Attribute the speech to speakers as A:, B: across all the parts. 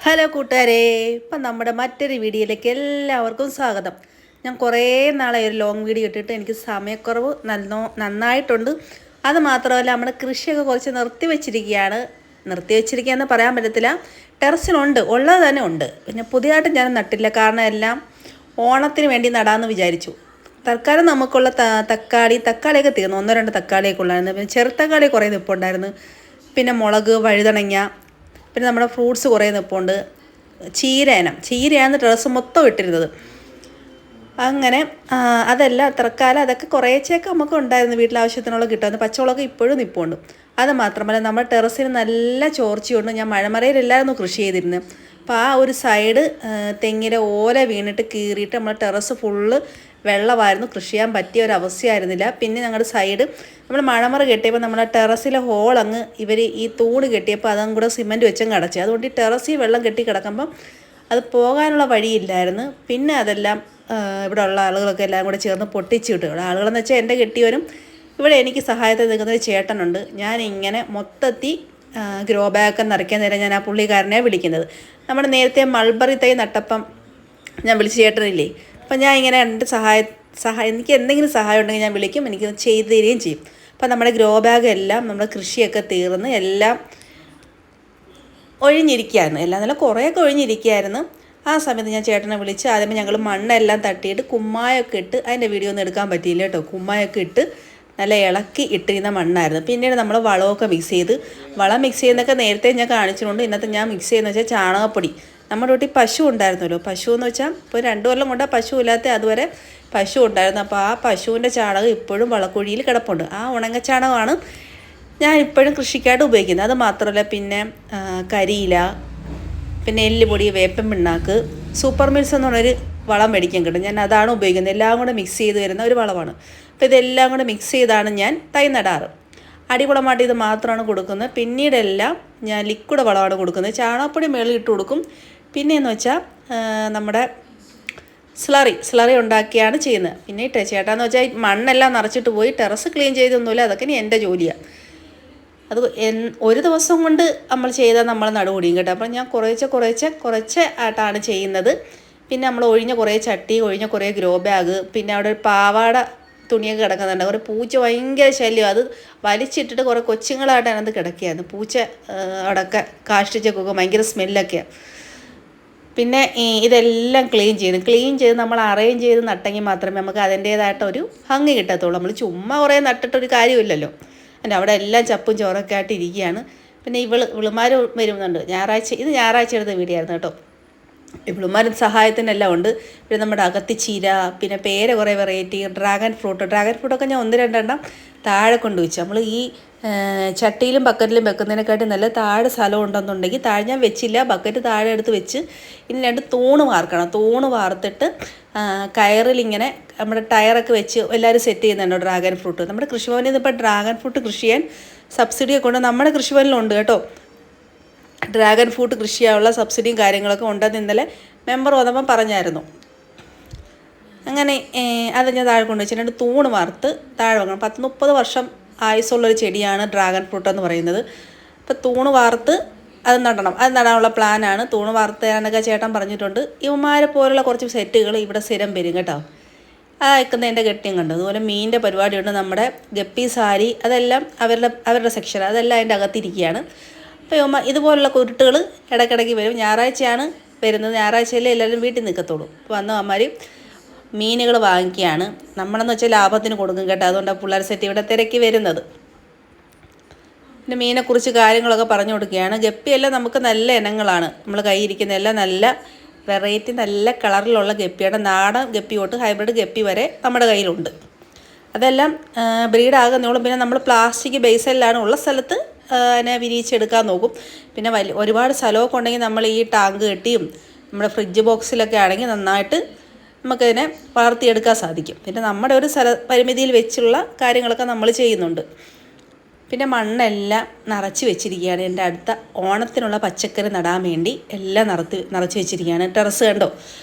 A: Hello കൂട്ടുകാരെ, ഇപ്പം നമ്മുടെ മറ്റൊരു വീഡിയോയിലേക്ക് എല്ലാവർക്കും സ്വാഗതം. ഞാൻ കുറേ നാളെ ഒരു ലോങ് വീഡിയോ ഇട്ടിട്ട് എനിക്ക് സമയക്കുറവ് നന്നായിട്ടുണ്ട്. അത് മാത്രമല്ല, നമ്മുടെ കൃഷിയൊക്കെ കുറച്ച് നിർത്തി വെച്ചിരിക്കുകയെന്ന് പറയാൻ പറ്റത്തില്ല. ടെറസിലുണ്ട്, ഉള്ളത് തന്നെ ഉണ്ട്. പിന്നെ പുതിയതായിട്ട് ഞാൻ നട്ടില്ല, കാരണം എല്ലാം ഓണത്തിന് വേണ്ടി നടാമെന്ന് വിചാരിച്ചു. തൽക്കാലം നമുക്കുള്ള തക്കാളിയൊക്കെ തീർന്നു. ഒന്നോ രണ്ടോ തക്കാളിയൊക്കെ ഉള്ളായിരുന്നു. പിന്നെ ചെറുതക്കാളി കുറേ നിൽപ്പുണ്ടായിരുന്നു. പിന്നെ മുളക്, വഴുതണങ്ങ, പിന്നെ നമ്മുടെ ഫ്രൂട്ട്സ് കുറേ നിൽപ്പുണ്ട്. ചീരയാണ് ഡ്രസ്സ് മൊത്തം ഇട്ടിരുന്നത്. അങ്ങനെ അതെല്ലാം തൽക്കാലം അതൊക്കെ കുറേശ്ശെയൊക്കെ നമുക്ക് ഉണ്ടായിരുന്നു, വീട്ടിലാവശ്യത്തിനുള്ള കിട്ടുമായിരുന്നു. പച്ചമുളക് ഇപ്പോഴും നിൽപ്പുണ്ട്. അത് മാത്രമല്ല, നമ്മുടെ ടെറസിന് നല്ല ചോർച്ചയുണ്ട്. ഞാൻ മഴമറയിലെല്ലായിരുന്നു കൃഷി ചെയ്തിരുന്നത്. അപ്പോൾ ആ ഒരു സൈഡ് തെങ്ങിൻ്റെ ഓല വീണിട്ട് കീറിയിട്ട് നമ്മൾ ടെറസ് ഫുള്ള് വെള്ളമായിരുന്നു. കൃഷി ചെയ്യാൻ പറ്റിയ ഒരു അവസ്ഥയായിരുന്നില്ല. പിന്നെ ഞങ്ങളുടെ സൈഡ് നമ്മൾ മഴമറ കെട്ടിയപ്പോൾ നമ്മുടെ ടെറസിലെ ഹോളങ്ങ് ഇവർ ഈ തൂണ് കെട്ടിയപ്പോൾ അതും കൂടെ സിമൻറ്റ് വെച്ചങ്ങ് അടച്ചു. അതുകൊണ്ട് ഈ ടെറസിൽ വെള്ളം കെട്ടി കിടക്കുമ്പം അത് പോകാനുള്ള വഴിയില്ലായിരുന്നു. പിന്നെ അതെല്ലാം ഇവിടെ ഉള്ള ആളുകളൊക്കെ എല്ലാം കൂടെ ചേർന്ന് പൊട്ടിച്ചു വിട്ടു. ഇവിടെ ആളുകളെന്ന് വെച്ചാൽ എൻ്റെ കെട്ടിയവരും ഇവിടെ എനിക്ക് സഹായത്തിന് നിൽക്കുന്നൊരു ചേട്ടനുണ്ട്. ഞാനിങ്ങനെ മൊത്തത്തിൽ ഗ്രോ ബാഗ് നിറയ്ക്കാൻ നേരം ഞാൻ ആ പുള്ളിക്കാരനെ വിളിക്കുന്നത്. നമ്മുടെ നേരത്തെ മൾബറി തൈ നട്ടപ്പം ഞാൻ വിളിച്ച് ചേട്ടനില്ലേ, അപ്പം ഞാൻ ഇങ്ങനെ എൻ്റെ സഹായം എനിക്ക് എന്തെങ്കിലും സഹായം ഉണ്ടെങ്കിൽ ഞാൻ വിളിക്കും, എനിക്ക് ചെയ്തു തരികയും ചെയ്യും. അപ്പം നമ്മുടെ ഗ്രോ ബാഗ് എല്ലാം നമ്മുടെ കൃഷിയൊക്കെ തീർന്ന് എല്ലാം ഒഴിഞ്ഞിരിക്കുകയായിരുന്നു. എല്ലാം നല്ല കുറേയൊക്കെ ഒഴിഞ്ഞിരിക്കുകയായിരുന്നു. ആ സമയത്ത് ഞാൻ ചേട്ടനെ വിളിച്ച് ആദ്യമേ ഞങ്ങൾ മണ്ണെല്ലാം തട്ടിയിട്ട് കുമ്മായൊക്കെ ഇട്ട്, അതിൻ്റെ വീഡിയോ ഒന്നും എടുക്കാൻ പറ്റിയില്ല കേട്ടോ, കുമ്മായൊക്കെ ഇട്ട് നല്ല ഇളക്കി ഇട്ടിരുന്ന മണ്ണായിരുന്നു. പിന്നീട് നമ്മൾ വളമൊക്കെ വളം മിക്സ് ചെയ്യുന്നതൊക്കെ നേരത്തെ ഞാൻ കാണിച്ചിട്ടുണ്ട്. ഇന്നത്തെ ഞാൻ മിക്സ് ചെയ്യുന്നത് വെച്ചാൽ ചാണകപ്പൊടി. നമ്മുടെ വീട്ടിൽ പശു ഉണ്ടായിരുന്നല്ലോ. പശു എന്ന് വെച്ചാൽ ഇപ്പോൾ 2 കൊല്ലം കൊണ്ടാണ് പശു ഇല്ലാത്ത, അതുവരെ പശു ഉണ്ടായിരുന്നു. അപ്പോൾ ആ പശുവിൻ്റെ ചാണകം ഇപ്പോഴും വളക്കുഴിയിൽ കിടപ്പുണ്ട്. ആ ഉണങ്ങ ചാണകമാണ് ഞാൻ ഇപ്പോഴും കൃഷിക്കായിട്ട് ഉപയോഗിക്കുന്നത്. അത് മാത്രമല്ല, പിന്നെ കരിയില, പിന്നെ എല്ലുപൊടി, വേപ്പൻ പിണ്ണാക്ക്, സൂപ്പർ മിൽസ് എന്ന് പറഞ്ഞൊരു വളം മേടിക്കാൻ കിട്ടും. ഞാൻ അതാണ് ഉപയോഗിക്കുന്നത്. എല്ലാം കൂടെ മിക്സ് ചെയ്ത് വരുന്ന ഒരു വളമാണ്. അപ്പോൾ ഇതെല്ലാം കൂടെ മിക്സ് ചെയ്താണ് ഞാൻ തൈ നടാറ്. അടിവളമായിട്ട് ഇത് മാത്രമാണ് കൊടുക്കുന്നത്. പിന്നീടെല്ലാം ഞാൻ ലിക്വിഡ് വളമാണ് കൊടുക്കുന്നത്. ചാണകപ്പൊടി മേളിൽ ഇട്ട് കൊടുക്കും. പിന്നെയെന്ന് വെച്ചാൽ നമ്മുടെ സ്ലറി ഉണ്ടാക്കിയാണ് ചെയ്യുന്നത്. പിന്നെ ചേട്ടാന്ന് വെച്ചാൽ മണ്ണെല്ലാം നിറച്ചിട്ട് പോയി ടെറസ് ക്ലീൻ ചെയ്തൊന്നുമില്ല. അതൊക്കെ ഇനി എൻ്റെ ജോലിയാണ്. അത് ഒരു ദിവസം കൊണ്ട് നമ്മൾ ചെയ്താൽ നമ്മൾ നടുകൂടിയും കേട്ടോ. അപ്പം ഞാൻ കുറച്ച് ആയിട്ടാണ് ചെയ്യുന്നത്. പിന്നെ നമ്മൾ ഒഴിഞ്ഞ കുറേ ചട്ടി, ഒഴിഞ്ഞ കുറേ ഗ്രോ ബാഗ്, പിന്നെ അവിടെ ഒരു പാവാട തുണിയൊക്കെ കിടക്കുന്നുണ്ട്. കുറേ പൂച്ച ഭയങ്കര ശല്യം. അത് വലിച്ചിട്ടിട്ട് കുറേ കൊച്ചുങ്ങളായിട്ട് അതിനകത്ത് കിടക്കുകയാണ്. പൂച്ച അവിടെയൊക്കെ കാഷ്ടിച്ചൊക്കെ ഭയങ്കര സ്മെല്ലൊക്കെയാണ്. പിന്നെ ഇതെല്ലാം ക്ലീൻ ചെയ്ത് നമ്മൾ അറേഞ്ച് ചെയ്ത് നട്ടെങ്കിൽ മാത്രമേ നമുക്ക് അതിൻ്റേതായിട്ടൊരു ഭംഗി കിട്ടത്തുള്ളൂ. നമ്മൾ ചുമ്മാ കുറേ നട്ടിട്ടൊരു കാര്യമില്ലല്ലോ. എൻ്റെ അവിടെ എല്ലാം ചപ്പും ചോറൊക്കെ ആയിട്ട് ഇരിക്കുകയാണ്. പിന്നെ ഇവളുമാർ വരുന്നുണ്ട്. ഇത് ഞായറാഴ്ച എടുത്ത വീഡിയോ ആയിരുന്നു കേട്ടോ. ഇവളുമാരും സഹായത്തിനെല്ലാം ഉണ്ട്. പിന്നെ നമ്മുടെ അകത്തിച്ചീര, പിന്നെ പേര കുറേ വെറൈറ്റി, ഡ്രാഗൺ ഫ്രൂട്ടൊക്കെ ഞാൻ 1-2 താഴെ കൊണ്ട് വെച്ചു. നമ്മൾ ഈ ചട്ടിയിലും ബക്കറ്റിലും വെക്കുന്നതിനെക്കാട്ടി നല്ല താഴെ സ്ഥലം ഉണ്ടെന്നുണ്ടെങ്കിൽ, താഴെ ഞാൻ വെച്ചില്ല, ബക്കറ്റ് താഴെ എടുത്ത് വെച്ച് ഇനി 2 തൂണ് വാർക്കണം. തൂണ് വാർത്തിട്ട് കയറിലിങ്ങനെ നമ്മുടെ ടയറൊക്കെ വെച്ച് എല്ലാവരും സെറ്റ് ചെയ്യുന്നുണ്ടോ ഡ്രാഗൺ ഫ്രൂട്ട്. നമ്മുടെ കൃഷിഭവനിൽ നിന്ന് ഇപ്പോൾ ഡ്രാഗൺ ഫ്രൂട്ട് കൃഷി ചെയ്യാൻ സബ്സിഡിയൊക്കെ കൊണ്ട് നമ്മുടെ കൃഷിഭവനിലുണ്ട് കേട്ടോ. ഡ്രാഗൺ ഫ്രൂട്ട് കൃഷി ചെയ്യാനുള്ള സബ്സിഡിയും കാര്യങ്ങളൊക്കെ ഉണ്ടെന്ന് ഇന്നലെ മെമ്പർ വന്നപ്പം പറഞ്ഞായിരുന്നു. അങ്ങനെ അത് ഞാൻ താഴെ കൊണ്ട് വെച്ചിട്ട് തൂണ് വാർത്ത് താഴെ വെക്കണം. 10-30 വർഷം ആയുസ്സുള്ളൊരു ചെടിയാണ് ഡ്രാഗൺ ഫ്രൂട്ട് എന്ന് പറയുന്നത്. അപ്പോൾ തൂണ് വാർത്ത് അത് നടണം. അത് നടാനുള്ള പ്ലാനാണ്. തൂണ് വാർത്ത് തരാനൊക്കെ ചേട്ടൻ പറഞ്ഞിട്ടുണ്ട്. ഇവന്മാരെ പോലുള്ള കുറച്ച് സെറ്റുകൾ ഇവിടെ സ്ഥിരം വരും കേട്ടോ. ആ വെക്കുന്നതിൻ്റെ കെട്ടിയും കണ്ടു. അതുപോലെ മീനിൻ്റെ പരിപാടിയുണ്ട്. നമ്മുടെ ഗപ്പി സാരി, അതെല്ലാം അവരുടെ സെക്ഷൻ, അതെല്ലാം അതിൻ്റെ അകത്തിരിക്കുകയാണ്. അപ്പോൾ ഇതുപോലുള്ള കുരുട്ടുകൾ ഇടയ്ക്കിടയ്ക്ക് വരും. ഞായറാഴ്ചയാണ് വരുന്നത്. ഞായറാഴ്ചയിലേ എല്ലാവരും വീട്ടിൽ നിൽക്കത്തുള്ളൂ. വന്ന അമ്മമാർ മീനുകൾ വാങ്ങിക്കുകയാണ്. നമ്മളെന്ന് വെച്ചാൽ ലാഭത്തിന് കൊടുക്കും കേട്ടോ. അതുകൊണ്ടാണ് പിള്ളേർ സെറ്റ് ഇവിടെ തിരക്കി വരുന്നത്. പിന്നെ മീനെക്കുറിച്ച് കാര്യങ്ങളൊക്കെ പറഞ്ഞു കൊടുക്കുകയാണ്. ഗപ്പിയെല്ലാം നമുക്ക് നല്ല ഇനങ്ങളാണ്. നമ്മൾ കയ്യിരിക്കുന്ന എല്ലാം നല്ല വെറൈറ്റി, നല്ല കളറിലുള്ള ഗപ്പിയുടെ നാടൻ ഗപ്പി തൊട്ട് ഹൈബ്രിഡ് ഗപ്പി വരെ നമ്മുടെ കയ്യിലുണ്ട്. അതെല്ലാം ബ്രീഡാകുന്നോളും. പിന്നെ നമ്മൾ പ്ലാസ്റ്റിക് ബേസിലാണ് ഉള്ള സ്ഥലത്ത് അതിനെ വിരിയിച്ചെടുക്കാൻ നോക്കും. പിന്നെ ഒരുപാട് സ്ഥലമൊക്കെ ഉണ്ടെങ്കിൽ നമ്മൾ ഈ ടാങ്ക് കെട്ടിയും നമ്മുടെ ഫ്രിഡ്ജ് ബോക്സിലൊക്കെ ആണെങ്കിൽ നന്നായിട്ട് നമുക്കതിനെ വളർത്തിയെടുക്കാൻ സാധിക്കും. പിന്നെ നമ്മുടെ ഒരു പരിമിതിയിൽ വെച്ചുള്ള കാര്യങ്ങളൊക്കെ നമ്മൾ ചെയ്യുന്നുണ്ട്. പിന്നെ മണ്ണെല്ലാം നിറച്ച് വെച്ചിരിക്കുകയാണ്. എൻ്റെ അടുത്ത ഓണത്തിനുള്ള പച്ചക്കറി നടാൻ വേണ്ടി എല്ലാം നിറച്ച് വെച്ചിരിക്കുകയാണ്. ടെറസ് കണ്ടോ,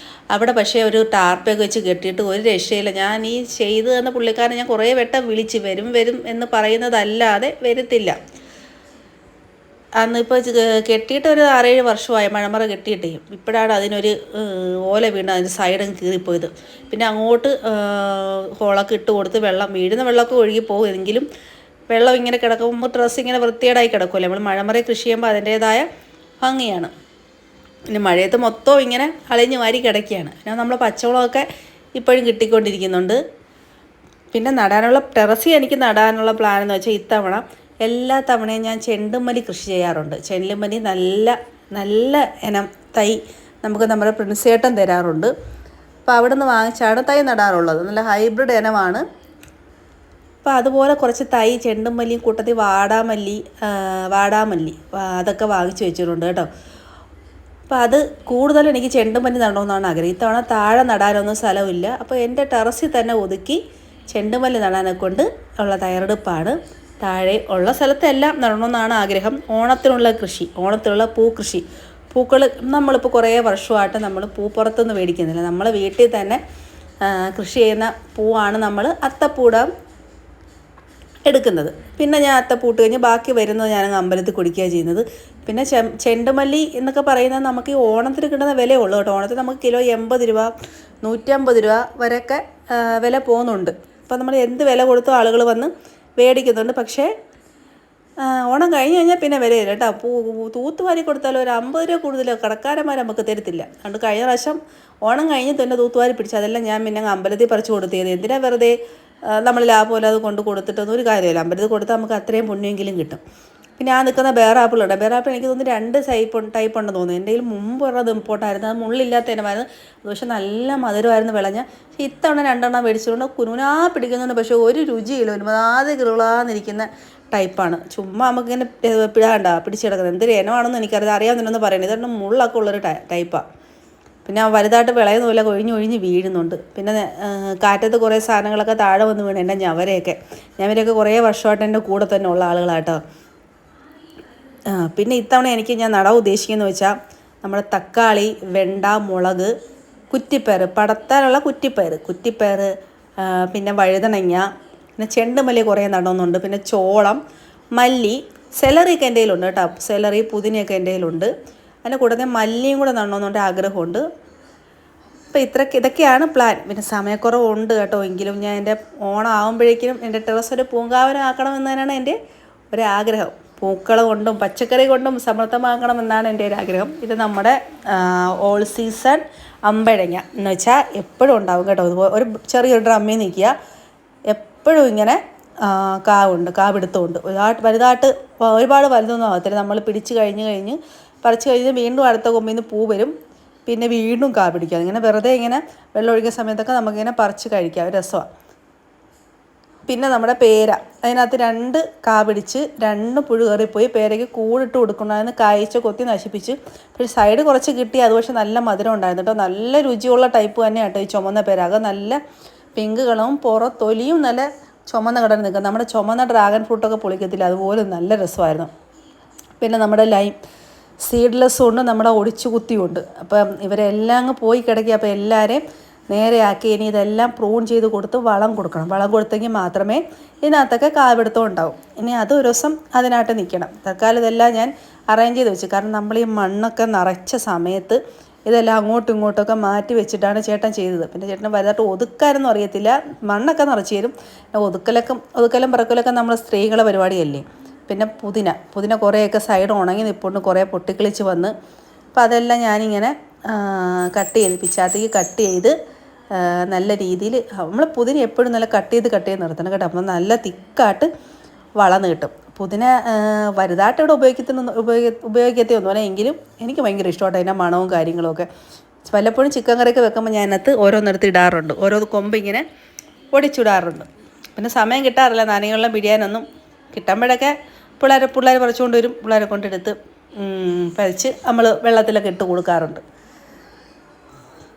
A: അവിടെ പക്ഷേ ഒരു ടാർപ്പൊക്കെ വെച്ച് കെട്ടിയിട്ട് ഒരു രക്ഷയില്ല. ഞാൻ ഈ ചെയ്തു തന്ന പുള്ളിക്കാരനെ ഞാൻ കുറേ വട്ടം വിളിച്ച് വരും എന്ന് പറയുന്നതല്ലാതെ വരത്തില്ല. അന്ന് ഇപ്പോൾ കെട്ടിയിട്ട് ഒരു 6-7 വർഷമായി മഴമറ കെട്ടിയിട്ടേ. ഇപ്പോഴാണ് അതിനൊരു ഓല വീണ് അതിൻ്റെ സൈഡും കീറിപ്പോയത്. പിന്നെ അങ്ങോട്ട് ഹോളൊക്കെ ഇട്ട് കൊടുത്ത് വെള്ളം വീഴുന്ന വെള്ളമൊക്കെ ഒഴുകി പോകും. എങ്കിലും വെള്ളം ഇങ്ങനെ കിടക്കുമ്പോൾ ഡ്രസ്സ് ഇങ്ങനെ വൃത്തികേടായി കിടക്കുമല്ലോ. നമ്മൾ മഴമറ കൃഷി ചെയ്യുമ്പോൾ അതിൻ്റേതായ ഭംഗിയാണ്. പിന്നെ മഴയത്ത് മൊത്തം ഇങ്ങനെ അളിഞ്ഞ് വാരി കിടക്കുകയാണ്. പിന്നെ നമ്മൾ പച്ചവളമൊക്കെ ഇപ്പോഴും കിട്ടിക്കൊണ്ടിരിക്കുന്നുണ്ട്. പിന്നെ നടാനുള്ള ടെറസിൽ എനിക്ക് നടാനുള്ള പ്ലാൻ എന്ന് വെച്ചാൽ ഇത്തവണ എല്ലാ തവണയും ഞാൻ ചെണ്ടുമല്ലി കൃഷി ചെയ്യാറുണ്ട്. ചെണ്ടുമല്ലി നല്ല നല്ല ഇനം തൈ നമുക്ക് നമ്മുടെ പ്രിൻസേട്ടൻ തരാറുണ്ട്. അപ്പോൾ അവിടെ നിന്ന് വാങ്ങിച്ചാണ് തൈ നടാറുള്ളത്. നല്ല ഹൈബ്രിഡ് ഇനമാണ്. അപ്പോൾ അതുപോലെ കുറച്ച് തൈ ചെണ്ടുമല്ലിയും കൂട്ടത്തിൽ വാടാമല്ലി അതൊക്കെ വാങ്ങിച്ച് വെച്ചിട്ടുണ്ട് കേട്ടോ. അപ്പോൾ അത് കൂടുതലും എനിക്ക് ചെണ്ടുമല്ലി നടണമെന്നാണ് ആഗ്രഹം. ഇത്തവണ താഴെ നടാനൊന്നും സ്ഥലമില്ല. അപ്പോൾ എൻ്റെ ടെറസിൽ തന്നെ ഒതുക്കി ചെണ്ടുമല്ലി നടാനെ കൊണ്ട് ഉള്ള തയ്യാറെടുപ്പാണ്. താഴെ ഉള്ള സ്ഥലത്തെല്ലാം നടണമെന്നാണ് ആഗ്രഹം. ഓണത്തിനുള്ള കൃഷി, ഓണത്തിനുള്ള പൂക്കൃഷി. പൂക്കൾ നമ്മളിപ്പോൾ കുറേ വർഷമായിട്ട് നമ്മൾ പൂ പുറത്തുനിന്ന് മേടിക്കുന്നില്ല. നമ്മൾ വീട്ടിൽ തന്നെ കൃഷി ചെയ്യുന്ന പൂവാണ് നമ്മൾ അത്തപ്പൂടാൻ എടുക്കുന്നത്. പിന്നെ ഞാൻ അത്തപ്പൂട്ട് കഴിഞ്ഞ് ബാക്കി വരുന്നത് ഞാനങ്ങ് അമ്പലത്തിൽ കൊടുക്കുകയാണ് ചെയ്യുന്നത്. പിന്നെ ചെണ്ടുമല്ലി എന്നൊക്കെ പറയുന്നത് നമുക്ക് ഈ ഓണത്തിന് കിട്ടുന്ന വിലയേ ഉള്ളൂ കേട്ടോ. ഓണത്തിന് നമുക്ക് കിലോ 80 രൂപ 150 രൂപ വരെയൊക്കെ വില പോകുന്നുണ്ട്. അപ്പോൾ നമ്മൾ എന്ത് വില കൊടുത്തും ആളുകൾ വന്ന് മേടിക്കുന്നുണ്ട്. പക്ഷേ ഓണം കഴിഞ്ഞ് കഴിഞ്ഞാൽ പിന്നെ വിലയില്ല കേട്ടോ. തൂത്തുവാരി കൊടുത്താലും ഒരു 50 രൂപ കൂടുതൽ കടക്കാരന്മാർ നമുക്ക് തരത്തില്ല. അതുകൊണ്ട് കഴിഞ്ഞ പ്രാവശ്യം ഓണം കഴിഞ്ഞ് തന്നെ തൂത്തുവാരി പിടിച്ചു. അതെല്ലാം ഞാൻ പിന്നെ അമ്പലത്തിൽ പറിച്ച് കൊടുത്തത്. എന്തിനാ വെറുതെ നമ്മൾ ലാഭമല്ല അത് കൊണ്ട് കൊടുത്തിട്ടൊന്നും ഒരു കാര്യമില്ല. അമ്പലത്തിൽ കൊടുത്താൽ നമുക്ക് അത്രയും പുണ്യമെങ്കിലും കിട്ടും. പിന്നെ ആ നിൽക്കുന്ന ബേറാപ്പിളുണ്ട്. ബേറാപ്പിൾ എനിക്ക് തോന്നുന്നു 2 ടൈപ്പ് ഉണ്ടെന്ന് തോന്നുന്നു. എൻ്റെ കയ്യിൽ മുമ്പ് ഉള്ളത് ഇമ്പോർട്ടായിരുന്നു. അത് മുള്ളില്ലാത്ത ഇനമായിരുന്നു. പക്ഷേ നല്ല മധുരമായിരുന്നു വിളഞ്ഞ. പക്ഷേ ഇത്തവണ 2 മേടിച്ചുകൊണ്ട് കുനുനാ പിടിക്കുന്നുണ്ട്. പക്ഷേ ഒരു രുചിയില്ല. ഒരുമാതിരി കിറുകളാന്നിരിക്കുന്ന ടൈപ്പാണ്. ചുമ്മാ നമുക്കിങ്ങനെ പിടിച്ച് കിടക്കുന്നത്. എന്തൊരു ഇനമാണെന്ന് എനിക്കറിയാം. അറിയാമെന്നൊന്നും പറയുന്നത്. ഇതാണ് മുള്ളൊക്കെ ഉള്ളൊരു ടൈപ്പാണ്. പിന്നെ വലുതായിട്ട് വിളയുന്നില്ല, ഒഴിഞ്ഞൊഴിഞ്ഞ് വീഴുന്നുണ്ട്. പിന്നെ കാറ്റത്ത് കുറേ സാധനങ്ങളൊക്കെ താഴെ വന്ന് വീണ്. എൻ്റെ ഞവരെയൊക്കെ കുറേ വർഷമായിട്ട് എൻ്റെ കൂടെ തന്നെ ഉള്ള ആളുകളാട്ടോ. പിന്നെ ഇത്തവണ ഞാൻ നടാൻ ഉദ്ദേശിക്കുന്നത് വെച്ചാൽ നമ്മുടെ തക്കാളി, വെണ്ട, മുളക്, കുറ്റിപ്പയർ, പടത്താനുള്ള കുറ്റിപ്പയർ, പിന്നെ വഴുതനങ്ങ, പിന്നെ ചെണ്ടുമല്ലി കുറേ നടണമെന്നുണ്ട്. പിന്നെ ചോളം, മല്ലി, സെലറിയൊക്കെ എൻ്റെ കയ്യിലുണ്ട് കേട്ടോ. സെലറി, പുതിനയൊക്കെ എൻ്റെ കയ്യിലുണ്ട്. അതിൻ്റെ കൂട്ടത്തിൽ മല്ലിയും കൂടെ നടണമെന്നുണ്ട് ആഗ്രഹമുണ്ട്. അപ്പോൾ ഇതൊക്കെയാണ് പ്ലാൻ. പിന്നെ സമയക്കുറവുണ്ട് കേട്ടോ. എങ്കിലും ഞാൻ എൻ്റെ ഓണം ആകുമ്പോഴേക്കും എൻ്റെ ടെറസ് ഒരു പൂങ്കാവനമാക്കണമെന്നതാണ് എൻ്റെ ഒരാഗ്രഹം. പൂക്കൾ കൊണ്ടും പച്ചക്കറി കൊണ്ടും സമൃദ്ധമാക്കണമെന്നാണ് എൻ്റെ ഒരു ആഗ്രഹം. ഇത് നമ്മുടെ ഓൾ സീസൺ അമ്പഴങ്ങ എന്ന് വെച്ചാൽ എപ്പോഴും ഉണ്ടാവും കേട്ടോ. ഒരു ചെറിയൊരു ഡ്രമ്മിൽ നിൽക്കുക, എപ്പോഴും ഇങ്ങനെ കാവെടുത്തുകൊണ്ട് വലുതായിട്ട് ഒരുപാട് വലുതൊന്നും ആകത്തില്ല. നമ്മൾ പറിച്ച് കഴിഞ്ഞ് വീണ്ടും അടുത്ത കൊമ്പിൽ നിന്ന് പൂ വരും. പിന്നെ വീണ്ടും പിടിക്കുക. ഇങ്ങനെ വെറുതെ ഇങ്ങനെ വെള്ളം ഒഴിക്കുന്ന സമയത്തൊക്കെ നമുക്കിങ്ങനെ പറിച്ച് കഴിക്കാം, രസമാണ്. പിന്നെ നമ്മുടെ പേര, അതിനകത്ത് 2 പിടിച്ച് 2 പുഴു കയറിപ്പോയി. പേരയ്ക്ക് കൂടിട്ട് കൊടുക്കണമെന്ന് കായ്ച്ച കൊത്തി നശിപ്പിച്ച്. പക്ഷേ സൈഡ് കുറച്ച് കിട്ടി. അത് പക്ഷേ നല്ല മധുരം ഉണ്ടായിരുന്നു കേട്ടോ. നല്ല രുചിയുള്ള ടൈപ്പ് തന്നെയാണ് കേട്ടോ ഈ ചുമന്ന പേര. അത് നല്ല പിങ്ക് കളറും തൊലിയും നല്ല ചുമന്ന കളറിൽ നിൽക്കുക. നമ്മുടെ ചുമന്ന ഡ്രാഗൺ ഫ്രൂട്ടൊക്കെ പൊളിക്കത്തില്ല, അതുപോലെ നല്ല രസമായിരുന്നു. പിന്നെ നമ്മുടെ ലൈം സീഡ്ലെസ്സും ഉണ്ട്, നമ്മുടെ ഒടിച്ചു കുത്തിയുണ്ട്. അപ്പം ഇവരെല്ലാം അങ്ങ് പോയി കിടക്കുക. അപ്പോൾ എല്ലാവരെയും നേരെയാക്കി ഇനി ഇതെല്ലാം പ്രൂൺ ചെയ്ത് കൊടുത്ത് വളം കൊടുക്കണം. വളം കൊടുത്തെങ്കിൽ മാത്രമേ ഇതിനകത്തൊക്കെ കാവെടുത്തം ഉണ്ടാവും. ഇനി അതൊരു ദിവസം അതിനായിട്ട് നിൽക്കണം. തൽക്കാലം ഇതെല്ലാം ഞാൻ അറേഞ്ച് ചെയ്ത് വെച്ചു. കാരണം നമ്മൾ ഈ മണ്ണൊക്കെ നിറച്ച സമയത്ത് ഇതെല്ലാം അങ്ങോട്ടും ഇങ്ങോട്ടൊക്കെ മാറ്റി വെച്ചിട്ടാണ് ചേട്ടൻ ചെയ്തത്. പിന്നെ ചേട്ടന് വലുതായിട്ട് ഒതുക്കാനൊന്നും അറിയത്തില്ല. മണ്ണൊക്കെ നിറച്ച് തരും. ഒതുക്കലും പറക്കലൊക്കെ നമ്മൾ സ്ത്രീകളുടെ പരിപാടിയല്ലേ. പിന്നെ പുതിന കുറേയൊക്കെ സൈഡ് ഉണങ്ങി നിൽപ്പുണ്ട്, കുറേ പൊട്ടിക്കിളിച്ച് വന്ന്. അപ്പോൾ അതെല്ലാം ഞാനിങ്ങനെ പിച്ചാത്തിക്ക് കട്ട് ചെയ്ത് നല്ല രീതിയിൽ നമ്മൾ പുതിന എപ്പോഴും നല്ല കട്ട് ചെയ്ത് നിർത്തണം കേട്ടോ. അപ്പോൾ നല്ല തിക്കായിട്ട് വളർന്ന് കിട്ടും. പുതിന വലുതായിട്ട് ഇവിടെ ഉപയോഗിക്കത്തൊന്നുമല്ല. എങ്കിലും എനിക്ക് ഭയങ്കര ഇഷ്ടമായിട്ട് അതിൻ്റെ മണവും കാര്യങ്ങളുമൊക്കെ. വല്ലപ്പോഴും ചിക്കൻ കറിയൊക്കെ വെക്കുമ്പോൾ ഞാൻ അതിനകത്ത് ഓരോന്നിടത്ത് ഇടാറുണ്ട്. ഓരോ കൊമ്പ് ഇങ്ങനെ ഒടിച്ചിടാറുണ്ട്. പിന്നെ സമയം കിട്ടാറില്ല നാരങ്ങ പിടിയാനൊന്നും. കിട്ടുമ്പോഴൊക്കെ പിള്ളേർ പറിച്ചുകൊണ്ട് വരും. പിള്ളേരെ കൊണ്ടെടുത്ത് പറിച്ച് നമ്മൾ വെള്ളത്തിലൊക്കെ ഇട്ട് കൊടുക്കാറുണ്ട്.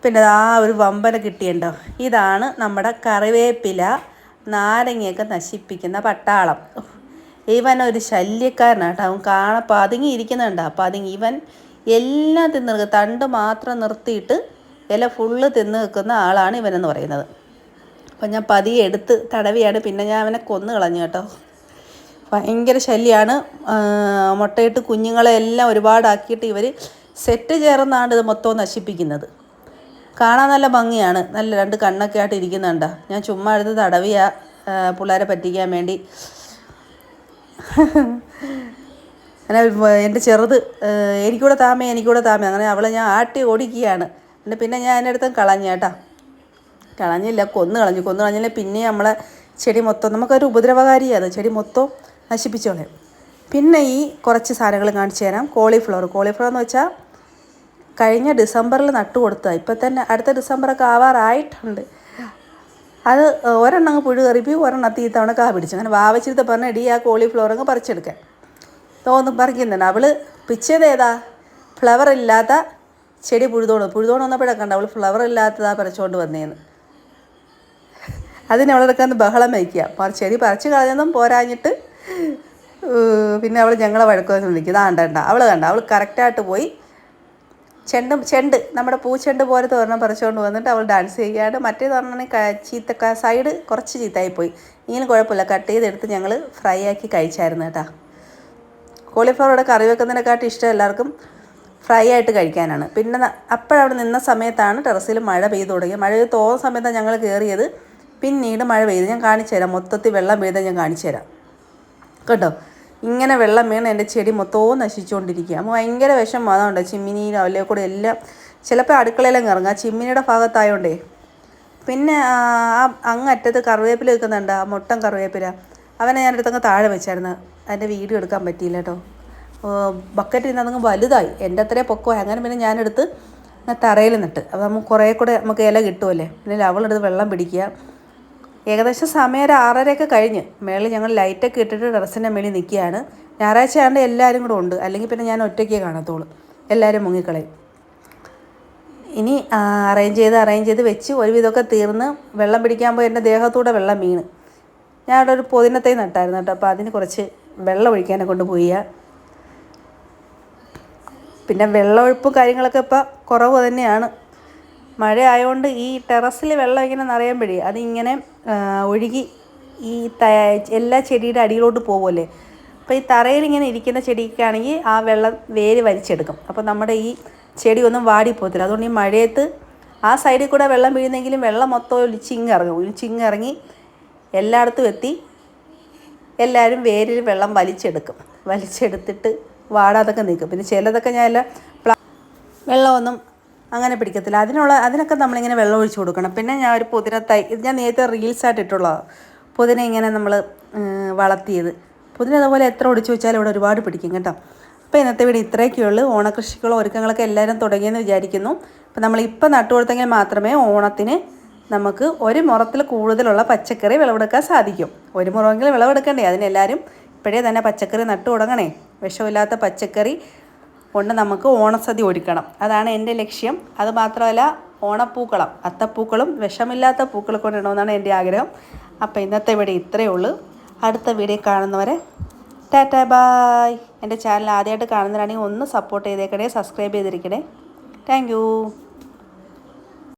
A: പിന്നെ ഒരു വമ്പന കിട്ടിയുണ്ടോ. ഇതാണ് നമ്മുടെ കറിവേപ്പില നാരങ്ങയൊക്കെ നശിപ്പിക്കുന്ന പട്ടാളം. ഇവനൊരു ശല്യക്കാരനാണ് കേട്ടോ. അവൻ പതുങ്ങിയിരിക്കുന്നുണ്ടോ. ഇവൻ എല്ലാം തിന്ന് നിൽക്കുക. തണ്ട് മാത്രം നിർത്തിയിട്ട് ഇല ഫുള്ള് തിന്ന് നിൽക്കുന്ന ആളാണ് ഇവനെന്ന് പറയുന്നത്. അപ്പം ഞാൻ പതിയെ എടുത്ത് തടവിയാണ്. പിന്നെ ഞാൻ അവനെ കൊന്നു കളഞ്ഞു കേട്ടോ. ഭയങ്കര ശല്യമാണ്. മുട്ടയിട്ട് കുഞ്ഞുങ്ങളെ എല്ലാം ഒരുപാടാക്കിയിട്ട് ഇവർ സെറ്റ് ചേർന്നാണ് ഇത് മൊത്തവും നശിപ്പിക്കുന്നത്. കാണാൻ നല്ല ഭംഗിയാണ്, നല്ല രണ്ട് കണ്ണൊക്കെ ആയിട്ട് ഇരിക്കുന്നുണ്ട്. ഞാൻ ചുമ്മാ എടുത്ത് തടവിയ പിള്ളേരെ പറ്റിക്കാൻ വേണ്ടി. അങ്ങനെ എൻ്റെ ചെറുത് എനിക്കൂടെ താമേ അങ്ങനെ അവളെ ഞാൻ ആട്ടി ഓടിക്കുകയാണ്. പിന്നെ ഞാൻ എൻ്റെ അടുത്തും കളഞ്ഞേട്ടാ, കളഞ്ഞില്ല, കൊന്നു കളഞ്ഞില്ല. പിന്നെ നമ്മളെ ചെടി മൊത്തം നമുക്കൊരു ഉപദ്രവകാരിയാണ്, ചെടി മൊത്തം നശിപ്പിച്ചോളെ. പിന്നെ ഈ കുറച്ച് സാധനങ്ങൾ കാണിച്ചു തരാം. കോളിഫ്ലവർ എന്ന് വെച്ചാൽ കഴിഞ്ഞ ഡിസംബറിൽ നട്ടു കൊടുത്തതാണ്. ഇപ്പം തന്നെ അടുത്ത ഡിസംബറൊക്കെ ആവാറായിട്ടുണ്ട്. അത് ഒരെണ്ണം പുഴു കറിപ്പി, ഒരെണ്ണത്തിൽ ഈ തവണ കാ പിടിച്ചു. അങ്ങനെ വാവച്ചിരുത്ത പറഞ്ഞ ഇടി ആ കോളിഫ്ലവർ അങ്ങ് പറിച്ചെടുക്കാൻ തോന്നും പറിക്കുന്നുണ്ട്. അവൾ പിച്ചത് ഏതാ ഫ്ലവർ ഇല്ലാത്ത ചെടി പുഴുതോണ് വന്നപ്പോഴൊക്കെ ഉണ്ട് അവൾ ഫ്ലവർ ഇല്ലാത്തതാ പറിച്ചുകൊണ്ട് വന്നേന്ന്. അതിനവളെടുക്കാന്ന് ബഹളം വയ്ക്കുക. ചെടി പറിച്ച് കളഞ്ഞതും പോരാഞ്ഞിട്ട് പിന്നെ അവൾ ഞങ്ങളെ വഴക്കുമെന്ന് വിളിക്കും. അവൾ കറക്റ്റായിട്ട് പോയി ചെണ്ട് നമ്മുടെ പൂച്ചെണ്ട് പോലത്തെ ഒരെണ്ണം പറിച്ചുകൊണ്ട് വന്നിട്ട് അവൾ ഡാൻസ് ചെയ്യുകയാണ്. മറ്റേത് പറഞ്ഞാൽ സൈഡ് കുറച്ച് ചീത്തയായിപ്പോയി. ഇങ്ങനെ കുഴപ്പമില്ല, കട്ട് ചെയ്തെടുത്ത് ഞങ്ങൾ ഫ്രൈ ആക്കി കഴിച്ചായിരുന്നു കേട്ടോ. കോളിഫ്ലവറോടെ കറി വെക്കുന്നതിനെക്കാട്ടും ഇഷ്ടം എല്ലാവർക്കും ഫ്രൈ ആയിട്ട് കഴിക്കാനാണ്. പിന്നെ അപ്പോഴവിടെ നിന്ന സമയത്താണ് ടെറസിൽ മഴ പെയ്തു തുടങ്ങിയത്. മഴ തോന്നുന്ന സമയത്താണ് ഞങ്ങൾ കയറിയത്. പിന്നീട് മഴ പെയ്ത് ഞാൻ കാണിച്ചു തരാം. മൊത്തത്തിൽ വെള്ളം പെയ്താൽ ഞാൻ കാണിച്ചു തരാം കേട്ടോ. ഇങ്ങനെ വെള്ളം വീണ് എൻ്റെ ചെടി മൊത്തവും നശിച്ചുകൊണ്ടിരിക്കുക. ഭയങ്കര വിഷമം. അതുകൊണ്ട് ചിമ്മിനിയിലും അതിലെ കൂടെ എല്ലാം ചിലപ്പോൾ അടുക്കളയിലും ഇറങ്ങുക, ചിമ്മിനിയുടെ ഭാഗത്തായോണ്ടേ. പിന്നെ അങ്ങറ്റത്ത് കറിവേപ്പില വെക്കുന്നുണ്ട്, ആ മുട്ടൻ കറിവേപ്പില. അവനെ ഞാനെടുത്തങ്ങ് താഴെ വെച്ചായിരുന്നു. അതിൻ്റെ വീഡിയോ എടുക്കാൻ പറ്റിയില്ല കേട്ടോ. ബക്കറ്റിൽ നിന്ന് അതങ്ങ് വലുതായി, എൻ്റെ അത്രയും പൊക്കമായി. അങ്ങനെ പിന്നെ ഞാനെടുത്ത് തറയിൽ നിട്ട് അപ്പോൾ നമുക്ക് ഇല കിട്ടുമല്ലേ. പിന്നെ അവളെടുത്ത് വെള്ളം പിടിക്കുക. ഏകദേശം സമയം 6:30 കഴിഞ്ഞ്. മേളിൽ ഞങ്ങൾ ലൈറ്റൊക്കെ ഇട്ടിട്ട് ടെറസിൻ്റെ മേളിൽ നിൽക്കുകയാണ്. ഞായറാഴ്ച ആണ്ട് എല്ലാവരും കൂടെ ഉണ്ട്, അല്ലെങ്കിൽ പിന്നെ ഞാൻ ഒറ്റയ്ക്കേ കാണത്തുള്ളൂ, എല്ലാവരും മുങ്ങിക്കളയും. ഇനി അറേഞ്ച് ചെയ്ത് വെച്ച് ഒരുവിധമൊക്കെ തീർന്ന് വെള്ളം പിടിക്കാൻ പോയി എൻ്റെ ദേഹത്തൂടെ വെള്ളം വീണ്. ഞാൻ അവിടെ ഒരു പുതിനത്തൈ നട്ടായിരുന്നു കേട്ടോ. അപ്പോൾ അതിന് കുറച്ച് വെള്ളം ഒഴിക്കാനെ കൊണ്ട് പോയി. പിന്നെ വെള്ളമൊഴുപ്പും കാര്യങ്ങളൊക്കെ ഇപ്പോൾ കുറവ് തന്നെയാണ്. മഴ ആയതുകൊണ്ട് ഈ ടെറസിൽ വെള്ളം ഇങ്ങനെ നിറയുമ്പോഴേ അതിങ്ങനെ ഒഴുകി ഈ എല്ലാ ചെടിയുടെ അടിയിലോട്ട് പോകുമല്ലേ. അപ്പോൾ ഈ തറയിൽ ഇങ്ങനെ ഇരിക്കുന്ന ചെടിക്കാണെങ്കിൽ ആ വെള്ളം വേര് വലിച്ചെടുക്കും. അപ്പോൾ നമ്മുടെ ഈ ചെടി ഒന്നും വാടിപ്പോകത്തില്ല. അതുകൊണ്ട് ഈ മഴയത്ത് ആ സൈഡിൽ കൂടെ വെള്ളം വീഴുന്നെങ്കിലും വെള്ളം മൊത്തം ഒലിച്ചിങ്ങിറങ്ങി എല്ലായിടത്തും എത്തി എല്ലാവരും വേരിൽ വെള്ളം വലിച്ചെടുത്തിട്ട് വാടാതൊക്കെ നിൽക്കും. പിന്നെ ചിലതൊക്കെ ഞാൻ വെള്ളമൊന്നും അങ്ങനെ പിടിക്കത്തില്ല. അതിനൊക്കെ നമ്മളിങ്ങനെ വെള്ളം ഒഴിച്ച് കൊടുക്കണം. പിന്നെ ഞാൻ ഒരു പുതിനത്തൈ, ഇത് ഞാൻ നേരത്തെ റീൽസായിട്ട് ഇട്ടുള്ളതാണ്. പുതിന ഇങ്ങനെ നമ്മൾ വളർത്തിയത്. പുതിന അതുപോലെ എത്ര ഒടിച്ച് വെച്ചാലും ഇവിടെ ഒരുപാട് പിടിക്കും കേട്ടോ. അപ്പോൾ ഇന്നത്തെ വീട് ഇത്രയൊക്കെയുള്ളൂ. ഓണക്കൃഷിക്കുള്ള ഒരുക്കങ്ങളൊക്കെ എല്ലാവരും തുടങ്ങിയെന്ന് വിചാരിക്കുന്നു. അപ്പോൾ നമ്മളിപ്പോൾ നട്ടു കൊടുത്തെങ്കിൽ മാത്രമേ ഓണത്തിന് നമുക്ക് ഒരു മുറത്തിൽ കൂടുതലുള്ള പച്ചക്കറി വിളവെടുക്കാൻ സാധിക്കും. ഒരു മുറമെങ്കിലും വിളവെടുക്കണ്ടേ, അതിനെല്ലാവരും ഇപ്പോഴേ തന്നെ പച്ചക്കറി നട്ടു തുടങ്ങണേ. വിഷമില്ലാത്ത പച്ചക്കറി കൊണ്ട് നമുക്ക് ഓണസദ്യ ഒരുക്കണം, അതാണ് എൻ്റെ ലക്ഷ്യം. അതുമാത്രമല്ല ഓണപ്പൂക്കളം, അത്തപ്പൂക്കളും വിഷമില്ലാത്ത പൂക്കൾ കൊണ്ടിടണമെന്നാണ് എൻ്റെ ആഗ്രഹം. അപ്പോൾ ഇന്നത്തെ വീഡിയോ ഇത്രയേ ഉള്ളൂ. അടുത്ത വീഡിയോ കാണുന്നവരെ ടാറ്റാ ബായ്. എൻ്റെ ചാനൽ ആദ്യമായിട്ട് കാണുന്നവരാണെങ്കിൽ ഒന്ന് സപ്പോർട്ട് ചെയ്തേക്കണേ, സബ്സ്ക്രൈബ് ചെയ്തിരിക്കണേ. Thank you.